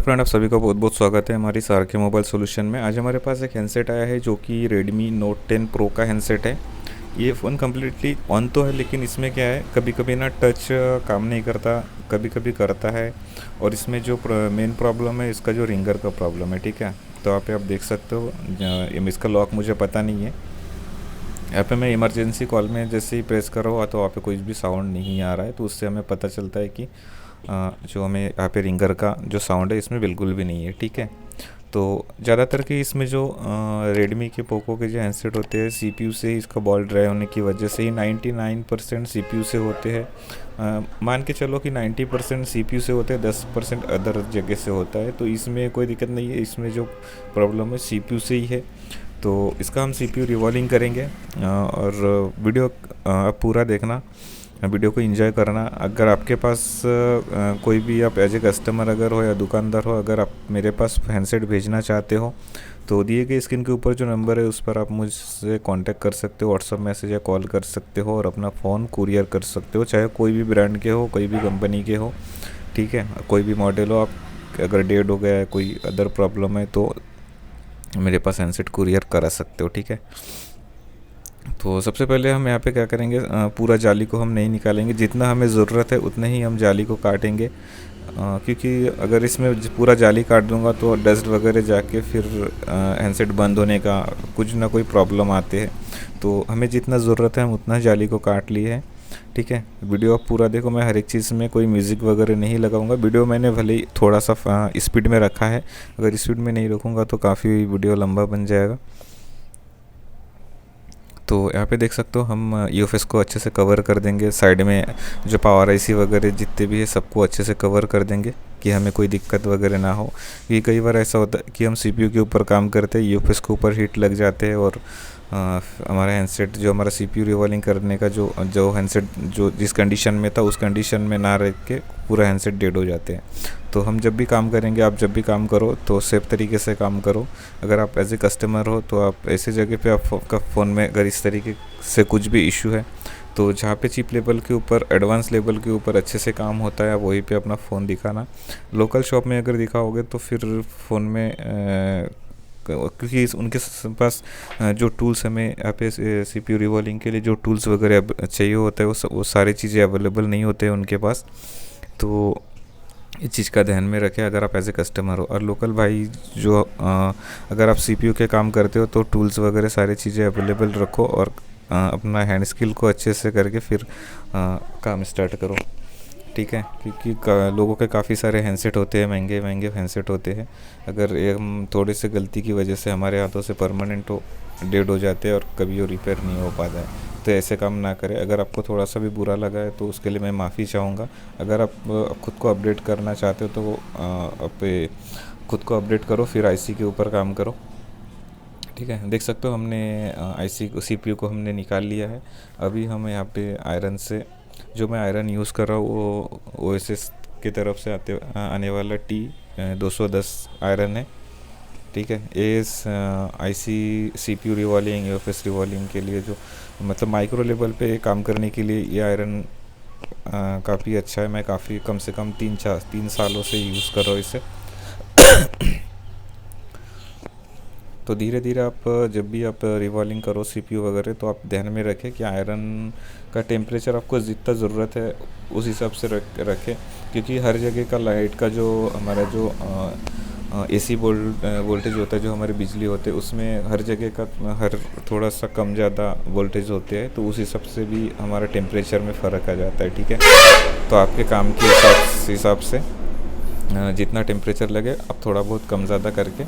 Friend, आप सभी का बहुत बहुत स्वागत है हमारी सार के मोबाइल सोल्यूशन में। आज हमारे पास एक हैंडसेट आया है जो कि Redmi Note 10 Pro का हैंडसेट है। ये फ़ोन कम्प्लीटली ऑन तो है, लेकिन इसमें क्या है, कभी कभी ना टच काम नहीं करता, कभी कभी करता है। और इसमें जो मेन प्रॉब्लम है, इसका जो रिंगर का प्रॉब्लम है। ठीक है, तो यहाँ पे आप देख सकते हो, इसका लॉक मुझे पता नहीं है। यहाँ पे मैं इमरजेंसी कॉल में जैसे ही प्रेस कर रहा हुआ तो वहाँ पे कोई भी साउंड नहीं आ रहा है, तो उससे हमें पता चलता है कि जो हमें यहाँ पे रिंगर का जो साउंड है इसमें बिल्कुल भी नहीं है। ठीक है, तो ज़्यादातर के इसमें जो रेडमी के पोको के जो हैंडसेट होते हैं, सीपीयू से ही इसका बॉल ड्राई होने की वजह से ही 99% सीपीयू से होते हैं। मान के चलो कि 90% सीपीयू से होते हैं, 10% अदर जगह से होता है। तो इसमें कोई दिक्कत नहीं है, इसमें जो प्रॉब्लम है सीपीयू से ही है। तो इसका हम सीपीयू रिवॉल्विंग करेंगे और वीडियो आप पूरा देखना, वीडियो को एंजॉय करना। अगर आपके पास कोई भी, आप एज ए कस्टमर अगर हो या दुकानदार हो, अगर आप मेरे पास हैंडसेट भेजना चाहते हो तो दिए गए स्क्रीन के ऊपर जो नंबर है उस पर आप मुझसे कांटेक्ट कर सकते हो, व्हाट्सअप मैसेज या कॉल कर सकते हो और अपना फ़ोन कुरियर कर सकते हो, चाहे कोई भी ब्रांड के हो, कोई भी कंपनी के हो। ठीक है, कोई भी मॉडल हो। आप अगर डेड हो गया है, कोई अदर प्रॉब्लम है, तो मेरे पास हैंडसेट कुरियर करा सकते हो। ठीक है, तो सबसे पहले हम यहाँ पे क्या करेंगे, पूरा जाली को हम नहीं निकालेंगे, जितना हमें ज़रूरत है उतने ही हम जाली को काटेंगे। क्योंकि अगर इसमें पूरा जाली काट दूंगा तो डस्ट वगैरह जाके फिर हैंडसेट बंद होने का कुछ ना कोई प्रॉब्लम आते हैं। तो हमें जितना ज़रूरत है हम उतना जाली को काट लिए हैं। ठीक है, वीडियो आप पूरा देखो, मैं हर एक चीज़ में कोई म्यूज़िक वगैरह नहीं लगाऊंगा। वीडियो मैंने भले ही थोड़ा सा स्पीड में रखा है, अगर स्पीड में नहीं रखूँगा तो काफ़ी वीडियो लंबा बन जाएगा। तो यहाँ पे देख सकते हो हम यूएफएस को अच्छे से कवर कर देंगे। साइड में जो पावर आईसी वगैरह जितने भी है सबको अच्छे से कवर कर देंगे कि हमें कोई दिक्कत वगैरह ना हो। ये कई बार ऐसा होता है कि हम सीपीयू के ऊपर काम करते हैं, यूएफएस के ऊपर हीट लग जाते हैं और हमारा हैंडसेट जो हमारा सीपीयू रिवॉल्विंग करने का जो जो हैंडसेट जो जिस कंडीशन में था उस कंडीशन में ना रह के पूरा हैंडसेट डेड हो जाते हैं। तो हम जब भी काम करेंगे, आप जब भी काम करो तो सेफ तरीके से काम करो। अगर आप एज ए कस्टमर हो तो आप ऐसे जगह पे आपका फ़ोन में अगर इस तरीके से कुछ भी इशू है तो जहाँ पे चीप लेवल के ऊपर, एडवांस लेवल के ऊपर अच्छे से काम होता है, वहीं पे अपना फ़ोन दिखाना। लोकल शॉप में अगर दिखाओगे तो फिर फ़ोन में क्योंकि उनके पास जो टूल्स हमें यहाँ पे सीपीयू रिवॉल्विंग के लिए जो टूल्स वगैरह चाहिए होता है वो सारी चीज़ें अवेलेबल नहीं होते हैं उनके पास। तो इस चीज़ का ध्यान में रखें अगर आप एज ए कस्टमर हो। और लोकल भाई जो अगर आप सीपीयू के काम करते हो तो टूल्स वगैरह सारी चीज़ें अवेलेबल रखो और अपना हैंड स्किल को अच्छे से करके फिर काम स्टार्ट करो। ठीक है, क्योंकि लोगों के काफ़ी सारे हैंडसेट होते हैं, महंगे महंगे हैंडसेट होते हैं। अगर हम थोड़े से गलती की वजह से हमारे हाथों से परमानेंट डेड हो जाते हैं और कभी वो रिपेयर नहीं हो पाता है। तो ऐसे काम ना करें। अगर आपको थोड़ा सा भी बुरा लगा है तो उसके लिए मैं माफ़ी चाहूँगा। अगर आप खुद को अपडेट करना चाहते हो तो आप खुद को अपडेट करो, फिर आईसी के ऊपर काम करो। ठीक है, देख सकते हो हमने आईसी को, सीपीयू को हमने निकाल लिया है। अभी हम यहाँ पे आयरन से, जो मैं आयरन यूज़ कर रहा हूँ वो ओएसएस की तरफ से आने वाला T210 आयरन है। ठीक है, ये IC CPU revolving, UFS revolving के लिए जो मतलब माइक्रो लेवल पे काम करने के लिए ये आयरन काफ़ी अच्छा है। मैं काफ़ी कम से कम 3 सालों से यूज़ कर रहा हूँ इसे। तो धीरे धीरे आप जब भी आप रिवॉल्विंग करो सीपीयू वगैरह तो आप ध्यान में रखें कि आयरन का टेम्परेचर आपको जितना ज़रूरत है उस हिसाब से रखें। क्योंकि हर जगह का लाइट का जो हमारा जो एसी वोल्टेज होता है, जो हमारी बिजली होते हैं, उसमें हर जगह का हर थोड़ा सा कम ज़्यादा वोल्टेज होते हैं, तो उस हिसाब से भी हमारा टेम्परेचर में फ़र्क आ जाता है। ठीक है, तो आपके काम के हिसाब से जितना टेम्परेचर लगे आप थोड़ा बहुत कम ज़्यादा करके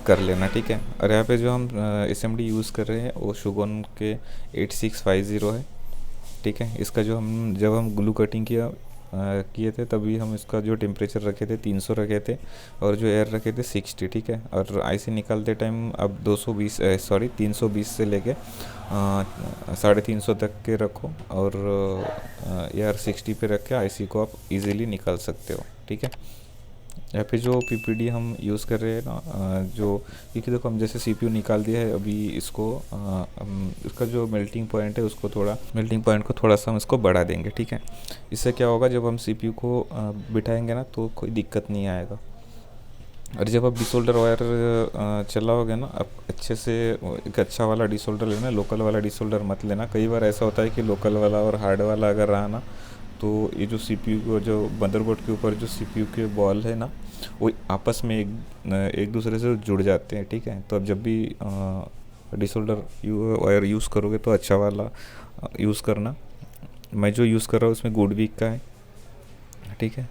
कर लेना। ठीक है, और यहाँ पे जो हम एसएमडी यूज़ कर रहे हैं वो शुगोन के 8650 है। ठीक है, इसका जो जब हम ग्लू कटिंग किए थे तभी हम इसका जो टेम्परेचर रखे थे 300 रखे थे और जो एयर रखे थे 60। ठीक है, और आईसी निकालते टाइम अब 320 से लेके 350 तक के रखो और एयर 60 पे रख के आईसी को आप इजीली निकाल सकते हो। ठीक है, या फिर जो पीपीडी हम यूज़ कर रहे हैं ना, जो क्योंकि देखो हम जैसे सीपीयू निकाल दिया है, अभी इसको इसका जो मेल्टिंग पॉइंट है मेल्टिंग पॉइंट को थोड़ा सा हम इसको बढ़ा देंगे। ठीक है, इससे क्या होगा, जब हम सीपीयू को बिठाएंगे ना तो कोई दिक्कत नहीं आएगा। और जब आप डिसोल्डर वायर चलाओगे ना, आप अच्छे से एक अच्छा वाला डिसोल्डर लेना, लोकल वाला डिसोल्डर मत लेना। कई बार ऐसा होता है कि लोकल वाला और हार्ड वाला अगर रहा ना, तो ये जो सीपीयू को, जो मदरबोर्ड के ऊपर जो सीपीयू के बॉल है ना, वो आपस में एक दूसरे से जुड़ जाते हैं, ठीक है। तो अब जब भी डिसोल्डर वायर यूज़ करोगे तो अच्छा वाला यूज़ करना। मैं जो यूज़ कर रहा हूँ उसमें गुड वीक का है, ठीक है।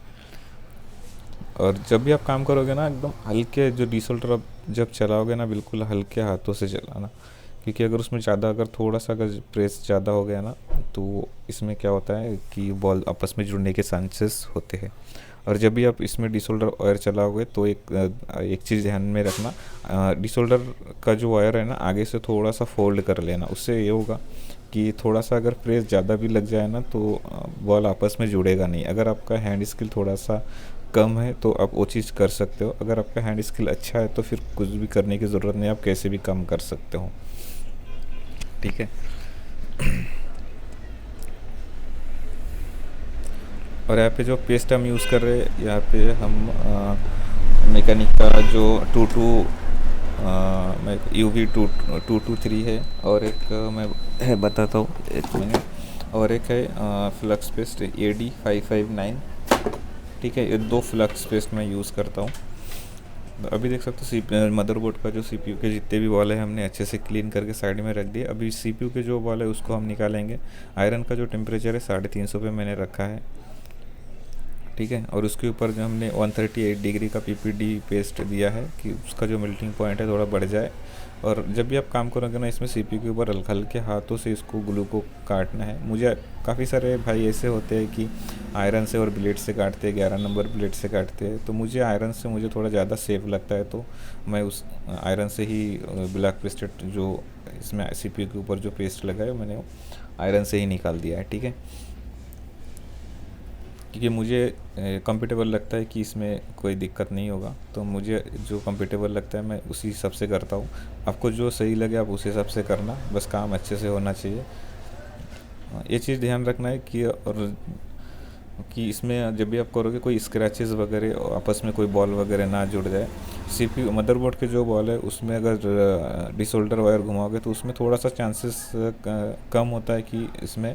और जब भी आप काम करोगे ना, एकदम हल्के जो डिसोल्डर आप जब चलाओगे ना, बिल्कुल हल्के हाथों से चलाना, क्योंकि अगर उसमें ज़्यादा, अगर थोड़ा सा अगर प्रेस ज़्यादा हो गया ना, तो इसमें क्या होता है कि बॉल आपस में जुड़ने के चांसेस होते हैं। और जब भी आप इसमें डिसोल्डर वायर चलाओगे तो एक चीज़ ध्यान में रखना, डिसोल्डर का जो वायर है ना, आगे से थोड़ा सा फोल्ड कर लेना। उससे ये होगा कि थोड़ा सा अगर प्रेस ज़्यादा भी लग जाए ना, तो बॉल आपस में जुड़ेगा नहीं। अगर आपका हैंड स्किल थोड़ा सा कम है तो आप वो चीज़ कर सकते हो। अगर आपका हैंड स्किल अच्छा है तो फिर कुछ भी करने की ज़रूरत नहीं, आप कैसे भी काम कर सकते हो, ठीक है। और यहाँ पे जो पेस्ट हम यूज़ कर रहे हैं, यहाँ पे हम मैकेनिक का जो UV223 है, और एक मैं है बताता हूँ, एक मिनट। और एक है फ्लक्स पेस्ट AD559, ठीक है। ये 2 फ्लक्स पेस्ट मैं यूज़ करता हूँ। अभी देख सकते हो मदरबोर्ड का जो सीपीयू के जितने भी बॉल है हमने अच्छे से क्लीन करके साइड में रख दिए। अभी सीपीयू के जो बॉल है उसको हम निकालेंगे। आयरन का जो टेम्परेचर है 350 पे मैंने रखा है, ठीक है। और उसके ऊपर जो हमने 138 डिग्री का पीपीडी पेस्ट दिया है कि उसका जो मेल्टिंग पॉइंट है थोड़ा बढ़ जाए। और जब भी आप काम करोगे ना, इसमें सीपीयू के ऊपर हल्के हाथों से इसको ग्लू को काटना है। मुझे काफ़ी सारे भाई ऐसे होते हैं कि आयरन से और ब्लेड से काटते हैं, 11 नंबर ब्लेड से काटते हैं। तो मुझे आयरन से मुझे थोड़ा ज़्यादा सेफ लगता है, तो मैं उस आयरन से ही ब्लैक पेस्टेड जो इसमें सीपीयू के ऊपर जो पेस्ट लगा है मैंने वो आयरन से ही निकाल दिया है, ठीक है। क्योंकि मुझे कंफर्टेबल लगता है कि इसमें कोई दिक्कत नहीं होगा, तो मुझे जो कंफर्टेबल लगता है मैं उसी हिसाब से करता हूँ। आपको जो सही लगे आप उस हिसाब से करना, बस काम अच्छे से होना चाहिए। ये चीज़ ध्यान रखना है कि इसमें जब भी आप करोगे कोई स्क्रैचेस वगैरह आपस में कोई बॉल वगैरह ना जुड़ जाए। सीपीयू मदरबोर्ड के जो बॉल है उसमें अगर डिसोल्डर वायर घुमाओगे तो उसमें थोड़ा सा चांसेस कम होता है कि इसमें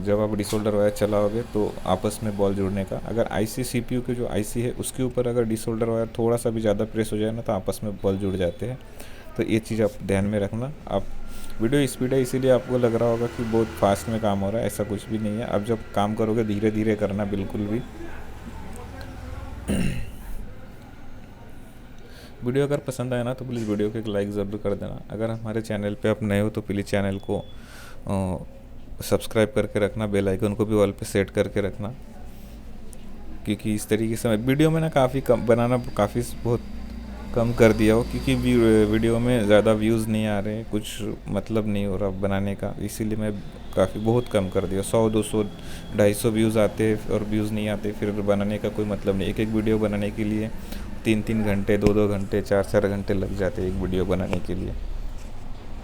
जब आप डिसोल्डर वायर चलाओगे तो आपस में बॉल जुड़ने का। अगर आईसी सीपीयू के जो आईसी है उसके ऊपर अगर डिसोल्डर वायर थोड़ा सा भी ज़्यादा प्रेस हो जाए ना, तो आपस में बॉल जुड़ जाते हैं। तो ये चीज़ आप ध्यान में रखना। आप वीडियो स्पीड है इसीलिए आपको लग रहा होगा कि बहुत फास्ट में काम हो रहा है, ऐसा कुछ भी नहीं है। आप जब काम करोगे धीरे धीरे करना बिल्कुल भी। वीडियो अगर पसंद आया ना तो प्लीज़ वीडियो को एक लाइक ज़रूर कर देना। अगर हमारे चैनल पे आप नए हो तो प्लीज़ चैनल को सब्सक्राइब करके रखना, बेल आइकन को भी ऑल पे सेट करके रखना, क्योंकि इस तरीके से वीडियो में ना काफ़ी कम बनाना बहुत कम कर दिया हो, क्योंकि वीडियो में ज़्यादा व्यूज़ नहीं आ रहे हैं, कुछ मतलब नहीं हो रहा बनाने का, इसीलिए मैं बहुत कम कर दिया। 100 200 250 व्यूज़ आते और व्यूज़ नहीं आते, फिर बनाने का कोई मतलब नहीं। एक वीडियो बनाने के लिए 3 घंटे 2 घंटे 4 घंटे लग जाते हैं एक वीडियो बनाने के लिए।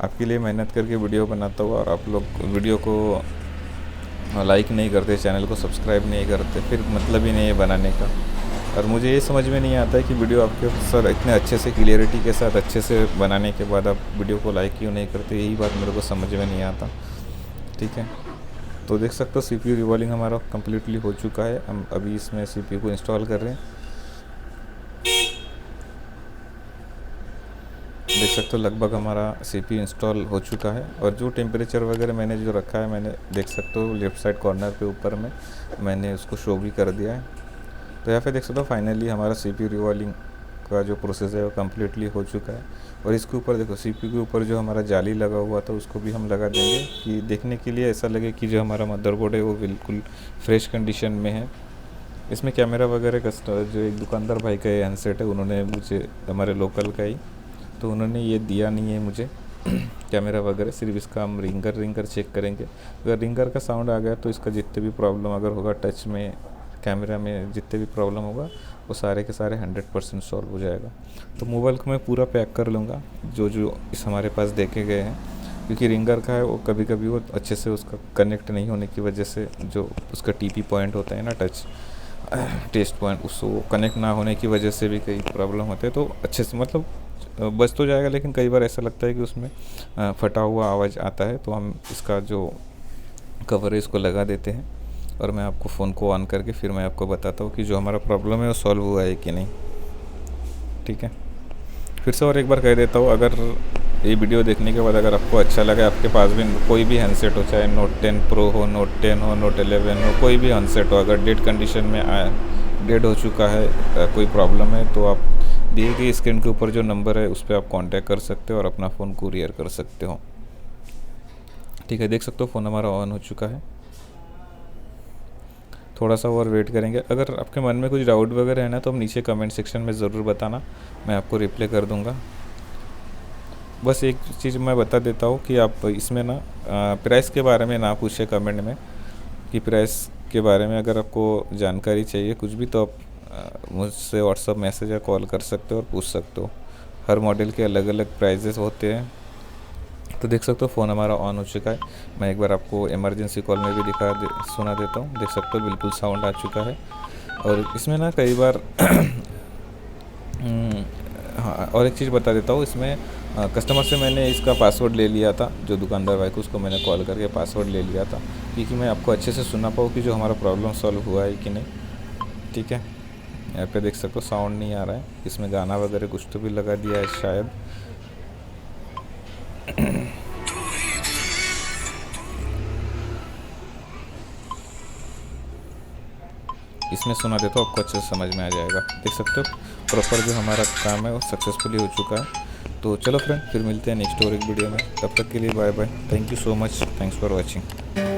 आपके लिए मेहनत करके वीडियो बनाता हूँ और आप लोग वीडियो को लाइक नहीं करते, चैनल को सब्सक्राइब नहीं करते, फिर मतलब ही नहीं है बनाने का। और मुझे ये समझ में नहीं आता है कि वीडियो आपके सर इतने अच्छे से क्लियरिटी के साथ अच्छे से बनाने के बाद आप वीडियो को लाइक क्यों नहीं करते, यही बात मेरे को समझ में नहीं आता, ठीक है। तो देख सकते हो सीपीयू रिवॉल्विंग हमारा कम्प्लीटली हो चुका है। हम अभी इसमें सीपीयू को इंस्टॉल कर रहे हैं। देख सकते हो लगभग हमारा सीपीयू इंस्टॉल हो चुका है। और जो टेम्परेचर वगैरह मैंने जो रखा है, मैंने देख सकते हो लेफ़्ट साइड कॉर्नर पे ऊपर में मैंने उसको शो भी कर दिया है। तो यहाँ पे देख सकते हो फाइनली हमारा सीपीयू रिवॉल्विंग का जो प्रोसेस है वो कम्प्लीटली हो चुका है। और इसके ऊपर देखो सीपीयू के ऊपर जो हमारा जाली लगा हुआ था उसको भी हम लगा देंगे, कि देखने के लिए ऐसा लगे कि जो हमारा मदरबोर्ड है वो बिल्कुल फ्रेश कंडीशन में है। इसमें कैमरा वगैरह कस्टमर जो एक दुकानदार भाई का ये हैंडसेट है, उन्होंने मुझे हमारे लोकल का ही, तो उन्होंने ये दिया नहीं है मुझे कैमरा वगैरह। सिर्फ इसका हम रिंगर चेक करेंगे। अगर रिंगर का साउंड आ गया तो इसका जितने भी प्रॉब्लम अगर होगा टच में, कैमरा में जितने भी प्रॉब्लम होगा वो सारे के सारे 100% सॉल्व हो जाएगा। तो मोबाइल को मैं पूरा पैक कर लूँगा जो इस हमारे पास देखे गए हैं, क्योंकि रिंगर का है वो कभी वो अच्छे से उसका कनेक्ट नहीं होने की वजह से जो उसका टीपी पॉइंट होता है ना टच, टेस्ट पॉइंट उसको कनेक्ट ना होने की वजह से भी कई प्रॉब्लम होते हैं। तो अच्छे से मतलब बच तो जाएगा, लेकिन कई बार ऐसा लगता है कि उसमें फटा हुआ आवाज़ आता है। तो हम इसका जो कवर है इसको लगा देते हैं और मैं आपको फ़ोन को ऑन करके फिर मैं आपको बताता हूँ कि जो हमारा प्रॉब्लम है वो सॉल्व हुआ है कि नहीं। ठीक है, फिर से और एक बार कह देता हूँ, अगर ये वीडियो देखने के बाद अगर आपको अच्छा लगा, आपके पास भी कोई भी हैंडसेट हो, चाहे नोट 10 प्रो हो, नोट 10 हो, नोट 11 हो, कोई भी हैंडसेट हो, अगर डेड कंडीशन में डेड हो चुका है, कोई प्रॉब्लम है, तो आप दिए गए स्क्रीन के ऊपर जो नंबर है उस पर आप कांटेक्ट कर सकते हो और अपना फ़ोन कुरियर कर सकते हो। ठीक है, देख सकते हो फ़ोन हमारा ऑन हो चुका है। थोड़ा सा और वेट करेंगे। अगर आपके मन में कुछ डाउट वगैरह है ना, तो हम नीचे कमेंट सेक्शन में ज़रूर बताना, मैं आपको रिप्लाई कर दूँगा। बस एक चीज़ मैं बता देता हूँ कि आप इसमें ना प्राइस के बारे में ना पूछे कमेंट में, कि प्राइस के बारे में अगर आपको जानकारी चाहिए कुछ भी, तो आप मुझसे व्हाट्सअप मैसेज या कॉल कर सकते हो और पूछ सकते हो। हर मॉडल के अलग अलग प्राइजेस होते हैं। तो देख सकते हो फ़ोन हमारा ऑन हो चुका है। मैं एक बार आपको इमरजेंसी कॉल में भी सुना देता हूँ। देख सकते हो बिल्कुल साउंड आ चुका है। और इसमें ना कई बार हाँ, और एक चीज़ बता देता हूँ, इसमें कस्टमर से मैंने इसका पासवर्ड ले लिया था, जो दुकानदार भाई को, उसको मैंने कॉल करके पासवर्ड ले लिया था, क्योंकि मैं आपको अच्छे से सुना पाऊँ कि जो हमारा प्रॉब्लम सॉल्व हुआ है कि नहीं। ठीक है, यहाँ पे देख सकते हो साउंड नहीं आ रहा है, इसमें गाना वगैरह कुछ तो भी लगा दिया है शायद। इसमें सुना देता हूँ, आपको अच्छे से समझ में आ जाएगा। देख सकते हो प्रॉपर जो हमारा काम है वो सक्सेसफुली हो चुका है। तो चलो फ्रेंड, फिर मिलते हैं नेक्स्ट और एक वीडियो में। तब तक के लिए bye bye. Thank you so much, thanks for watching.